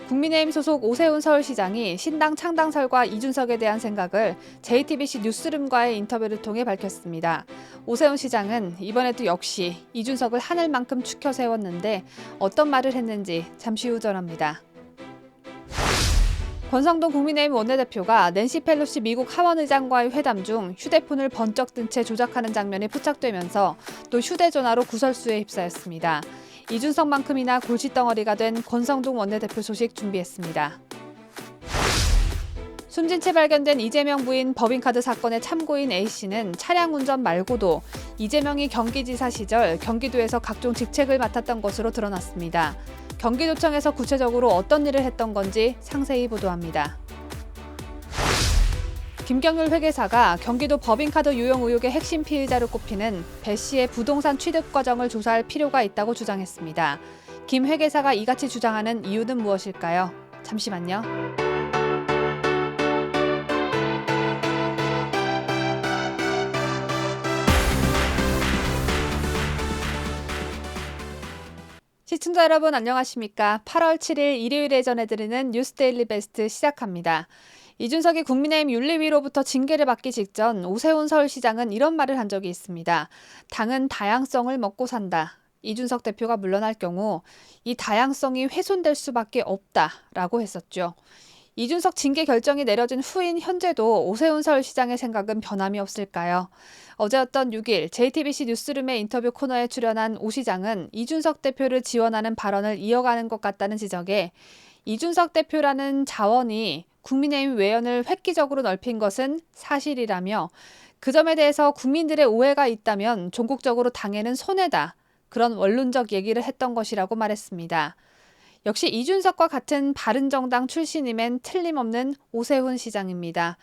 국민의힘 소속 오세훈 서울시장이 신당 창당설과 이준석에 대한 생각을 JTBC 뉴스룸과의 인터뷰를 통해 밝혔습니다. 오세훈 시장은 이번에도 역시 이준석을 하늘만큼 추켜 세웠는데 어떤 말을 했는지 잠시 후 전합니다. 권성동 국민의힘 원내대표가 낸시 펠로시 미국 하원의장과의 회담 중 휴대폰을 번쩍 든 채 조작하는 장면이 포착되면서 또 휴대전화로 구설수에 휩싸였습니다. 이준석만큼이나 골칫덩어리가 된 권성동 원내대표 소식 준비했습니다. 숨진 채 발견된 이재명 부인 법인카드 사건의 참고인 A씨는 차량 운전 말고도 이재명이 경기지사 시절 경기도에서 각종 직책을 맡았던 것으로 드러났습니다. 경기도청에서 구체적으로 어떤 일을 했던 건지 상세히 보도합니다. 김경률 회계사가 경기도 법인카드 유용 의혹의 핵심 피의자로 꼽히는 배 씨의 부동산 취득 과정을 조사할 필요가 있다고 주장했습니다. 김 회계사가 이같이 주장하는 이유는 무엇일까요? 잠시만요. 시청자 여러분 안녕하십니까? 8월 7일 일요일에 전해드리는 뉴스데일리 베스트 시작합니다. 이준석이 국민의힘 윤리위로부터 징계를 받기 직전 오세훈 서울시장은 이런 말을 한 적이 있습니다. 당은 다양성을 먹고 산다. 이준석 대표가 물러날 경우 이 다양성이 훼손될 수밖에 없다라고 했었죠. 이준석 징계 결정이 내려진 후인 현재도 오세훈 서울시장의 생각은 변함이 없을까요? 어제였던 6일 JTBC 뉴스룸의 인터뷰 코너에 출연한 오 시장은 이준석 대표를 지원하는 발언을 이어가는 것 같다는 지적에 이준석 대표라는 자원이 국민의힘 외연을 획기적으로 넓힌 것은 사실이라며 그 점에 대해서 국민들의 오해가 있다면 종국적으로 당에는 손해다. 그런 원론적 얘기를 했던 것이라고 말했습니다. 역시 이준석과 같은 바른정당 출신임엔 틀림없는 오세훈 시장입니다.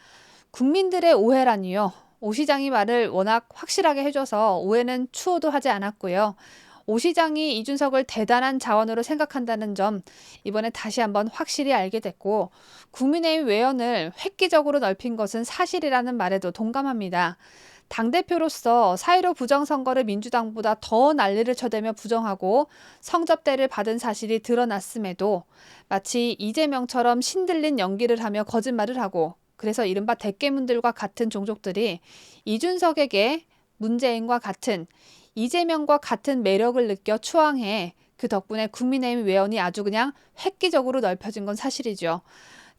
국민들의 오해라니요. 오 시장이 말을 워낙 확실하게 해줘서 오해는 추호도 하지 않았고요. 오 시장이 이준석을 대단한 자원으로 생각한다는 점 이번에 다시 한번 확실히 알게 됐고 국민의힘 외연을 획기적으로 넓힌 것은 사실이라는 말에도 동감합니다. 당대표로서 4.15 부정선거를 민주당보다 더 난리를 쳐대며 부정하고 성접대를 받은 사실이 드러났음에도 마치 이재명처럼 신들린 연기를 하며 거짓말을 하고 그래서 이른바 대깨문들과 같은 종족들이 이준석에게 문재인과 같은 이재명과 같은 매력을 느껴 추앙해 그 덕분에 국민의힘 외연이 아주 그냥 획기적으로 넓혀진 건 사실이죠.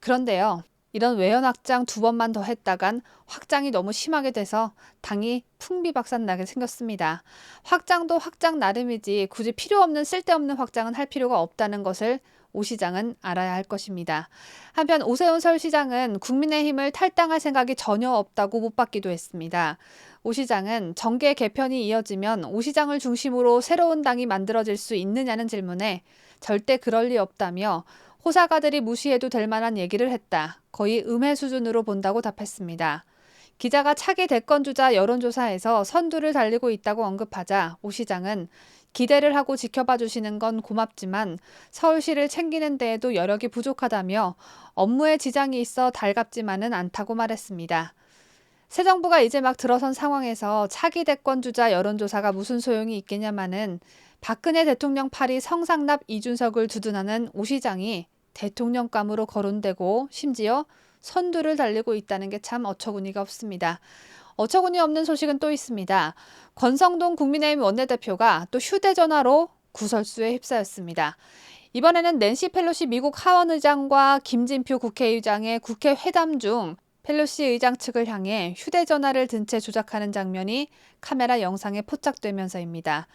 그런데요. 이런 외연 확장 2번만 더 했다간 확장이 너무 심하게 돼서 당이 풍비박산나게 생겼습니다. 확장도 확장 나름이지 굳이 필요 없는 쓸데없는 확장은 할 필요가 없다는 것을 오 시장은 알아야 할 것입니다. 한편 오세훈 서울시장은 국민의힘을 탈당할 생각이 전혀 없다고 못 받기도 했습니다. 오 시장은 정계 개편이 이어지면 오 시장을 중심으로 새로운 당이 만들어질 수 있느냐는 질문에 절대 그럴 리 없다며 호사가들이 무시해도 될 만한 얘기를 했다. 거의 음해 수준으로 본다고 답했습니다. 기자가 차기 대권주자 여론조사에서 선두를 달리고 있다고 언급하자 오 시장은 기대를 하고 지켜봐 주시는 건 고맙지만 서울시를 챙기는 데에도 여력이 부족하다며 업무에 지장이 있어 달갑지만은 않다고 말했습니다. 새 정부가 이제 막 들어선 상황에서 차기 대권주자 여론조사가 무슨 소용이 있겠냐마는 박근혜 대통령 팔이 성상납 이준석을 두둔하는 오 시장이 대통령감으로 거론되고 심지어 선두를 달리고 있다는 게 참 어처구니가 없습니다. 어처구니 없는 소식은 또 있습니다. 권성동 국민의힘 원내대표가 또 휴대전화로 구설수에 휩싸였습니다. 이번에는 낸시 펠로시 미국 하원의장과 김진표 국회의장의 국회 회담 중 펠로시 의장 측을 향해 휴대전화를 든 채 조작하는 장면이 카메라 영상에 포착되면서입니다.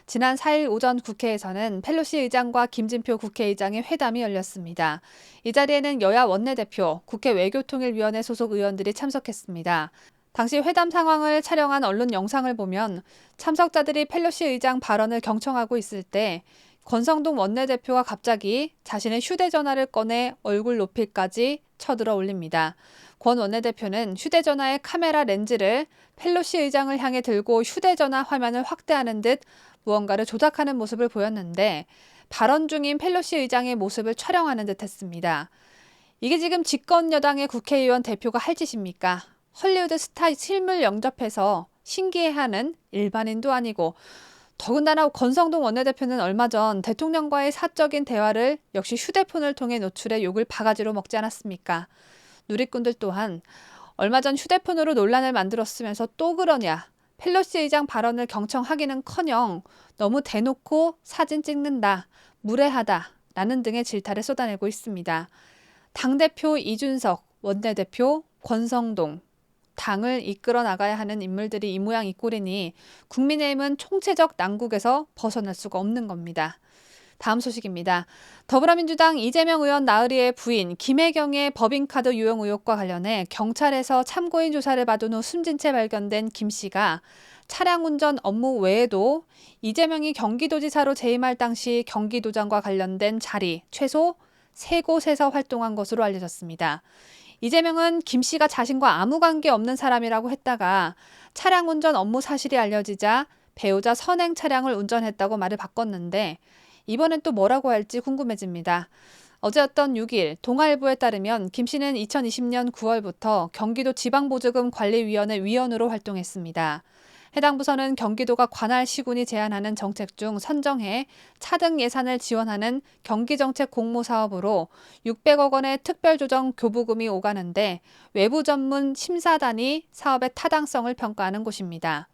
지난 4일 오전 국회에서는 펠로시 의장과 김진표 국회의장의 회담이 열렸습니다. 이 자리에는 여야 원내대표, 국회 외교통일위원회 소속 의원들이 참석했습니다. 당시 회담 상황을 촬영한 언론 영상을 보면 참석자들이 펠로시 의장 발언을 경청하고 있을 때 권성동 원내대표가 갑자기 자신의 휴대전화를 꺼내 얼굴 높이까지 쳐들어 올립니다. 권 원내대표는 휴대전화의 카메라 렌즈를 펠로시 의장을 향해 들고 휴대전화 화면을 확대하는 듯 무언가를 조작하는 모습을 보였는데 발언 중인 펠로시 의장의 모습을 촬영하는 듯 했습니다. 이게 지금 집권 여당의 국회의원 대표가 할 짓입니까? 헐리우드 스타 실물 영접해서 신기해하는 일반인도 아니고 더군다나 권성동 원내대표는 얼마 전 대통령과의 사적인 대화를 역시 휴대폰을 통해 노출해 욕을 바가지로 먹지 않았습니까? 누리꾼들 또한 얼마 전 휴대폰으로 논란을 만들었으면서 또 그러냐, 펠로시 의장 발언을 경청하기는커녕 너무 대놓고 사진 찍는다, 무례하다 라는 등의 질타를 쏟아내고 있습니다. 당대표 이준석, 원내대표 권성동, 당을 이끌어 나가야 하는 인물들이 이 모양 이 꼴이니 국민의힘은 총체적 난국에서 벗어날 수가 없는 겁니다. 다음 소식입니다. 더불어민주당 이재명 의원 나으리의 부인 김혜경의 법인카드 유용 의혹과 관련해 경찰에서 참고인 조사를 받은 후 숨진 채 발견된 김 씨가 차량 운전 업무 외에도 이재명이 경기도지사로 재임할 당시 경기도장과 관련된 자리 최소 3곳에서 활동한 것으로 알려졌습니다. 이재명은 김 씨가 자신과 아무 관계 없는 사람이라고 했다가 차량 운전 업무 사실이 알려지자 배우자 선행 차량을 운전했다고 말을 바꿨는데 이번엔 또 뭐라고 할지 궁금해집니다. 어제였던 6일 동아일보에 따르면 김 씨는 2020년 9월부터 경기도 지방보조금관리위원회 위원으로 활동했습니다. 해당 부서는 경기도가 관할 시군이 제안하는 정책 중 선정해 차등 예산을 지원하는 경기정책 공모 사업으로 600억 원의 특별조정 교부금이 오가는데 외부 전문 심사단이 사업의 타당성을 평가하는 곳입니다.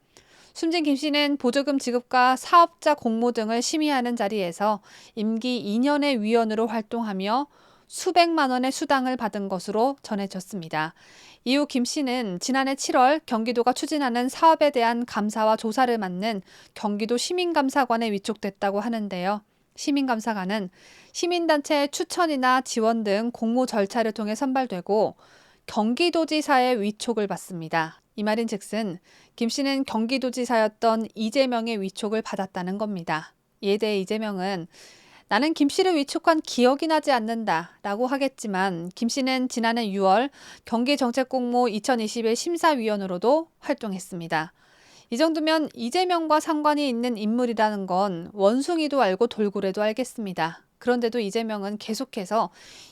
숨진 김 씨는 보조금 지급과 사업자 공모 등을 심의하는 자리에서 임기 2년의 위원으로 활동하며 수백만 원의 수당을 받은 것으로 전해졌습니다. 이후 김 씨는 지난해 7월 경기도가 추진하는 사업에 대한 감사와 조사를 맡는 경기도 시민감사관에 위촉됐다고 하는데요. 시민감사관은 시민단체의 추천이나 지원 등 공모 절차를 통해 선발되고 경기도지사의 위촉을 받습니다. 이 말인즉슨 김 씨는 경기도지사였던 이재명의 위촉을 받았다는 겁니다. 이에 대해 이재명은 나는 김 씨를 위촉한 기억이 나지 않는다라고 하겠지만 김 씨는 지난해 6월 경기정책공모 2021 심사위원으로도 활동했습니다. 이 정도면 이재명과 상관이 있는 인물이라는 건 원숭이도 알고 돌고래도 알겠습니다. 그런데도 이재명은 계속해서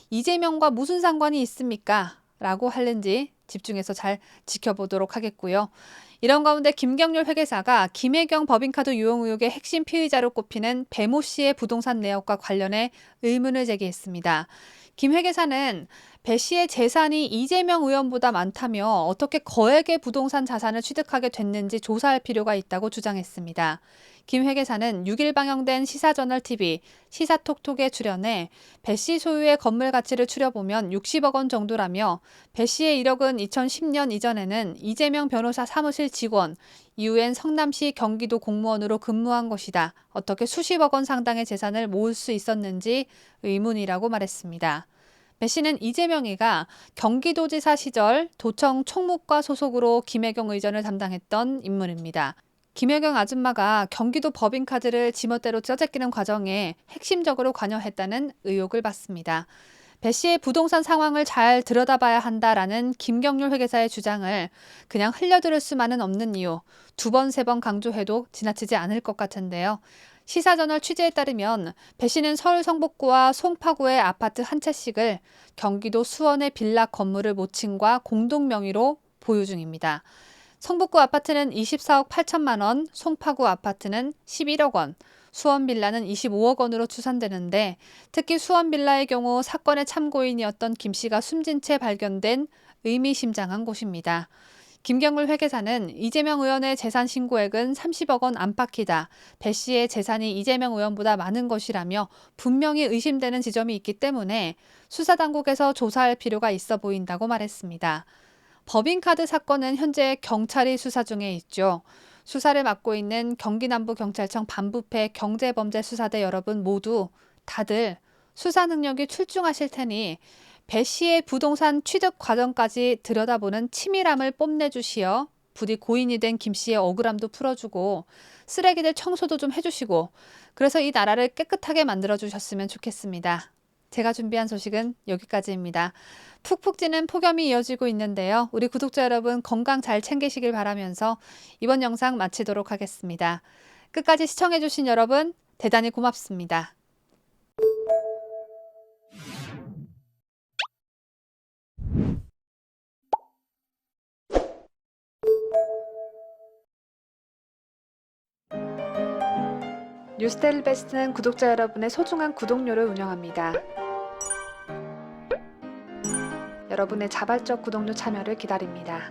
이재명과 무슨 상관이 있습니까? 라고 하는지 집중해서 잘 지켜보도록 하겠고요. 이런 가운데 김경률 회계사가 김혜경 법인카드 유용 의혹의 핵심 피의자로 꼽히는 배모 씨의 부동산 내역과 관련해 의문을 제기했습니다. 김 회계사는 배 씨의 재산이 이재명 의원보다 많다며 어떻게 거액의 부동산 자산을 취득하게 됐는지 조사할 필요가 있다고 주장했습니다. 김 회계사는 6일 방영된 시사저널TV 시사톡톡에 출연해 배 씨 소유의 건물 가치를 추려보면 60억 원 정도라며 배 씨의 이력은 2010년 이전에는 이재명 변호사 사무실 직원, 이후엔 성남시 경기도 공무원으로 근무한 것이다. 어떻게 수십억 원 상당의 재산을 모을 수 있었는지 의문이라고 말했습니다. 배 씨는 이재명이가 경기도지사 시절 도청 총무과 소속으로 김혜경 의전을 담당했던 인물입니다. 김혜경 아줌마가 경기도 법인카드를 지멋대로 쪄제끼는 과정에 핵심적으로 관여했다는 의혹을 받습니다. 배 씨의 부동산 상황을 잘 들여다봐야 한다라는 김경률 회계사의 주장을 그냥 흘려들을 수만은 없는 이유, 2번, 3번 강조해도 지나치지 않을 것 같은데요. 시사저널 취재에 따르면 배 씨는 서울 성북구와 송파구의 아파트 한 채씩을 경기도 수원의 빌라 건물을 모친과 공동 명의로 보유 중입니다. 성북구 아파트는 24억 8천만 원, 송파구 아파트는 11억 원, 수원 빌라는 25억 원으로 추산되는데 특히 수원 빌라의 경우 사건의 참고인이었던 김 씨가 숨진 채 발견된 의미심장한 곳입니다. 김경률 회계사는 이재명 의원의 재산 신고액은 30억 원 안팎이다. 배 씨의 재산이 이재명 의원보다 많은 것이라며 분명히 의심되는 지점이 있기 때문에 수사당국에서 조사할 필요가 있어 보인다고 말했습니다. 법인카드 사건은 현재 경찰이 수사 중에 있죠. 수사를 맡고 있는 경기남부경찰청 반부패 경제범죄수사대 여러분 모두 다들 수사 능력이 출중하실 테니 배 씨의 부동산 취득 과정까지 들여다보는 치밀함을 뽐내주시어 부디 고인이 된 김 씨의 억울함도 풀어주고 쓰레기들 청소도 좀 해주시고 그래서 이 나라를 깨끗하게 만들어주셨으면 좋겠습니다. 제가 준비한 소식은 여기까지입니다. 푹푹 찌는 폭염이 이어지고 있는데요. 우리 구독자 여러분 건강 잘 챙기시길 바라면서 이번 영상 마치도록 하겠습니다. 끝까지 시청해주신 여러분 대단히 고맙습니다. 뉴스데일리 베스트는 구독자 여러분의 소중한 구독료를 운영합니다. 여러분의 자발적 구독료 참여를 기다립니다.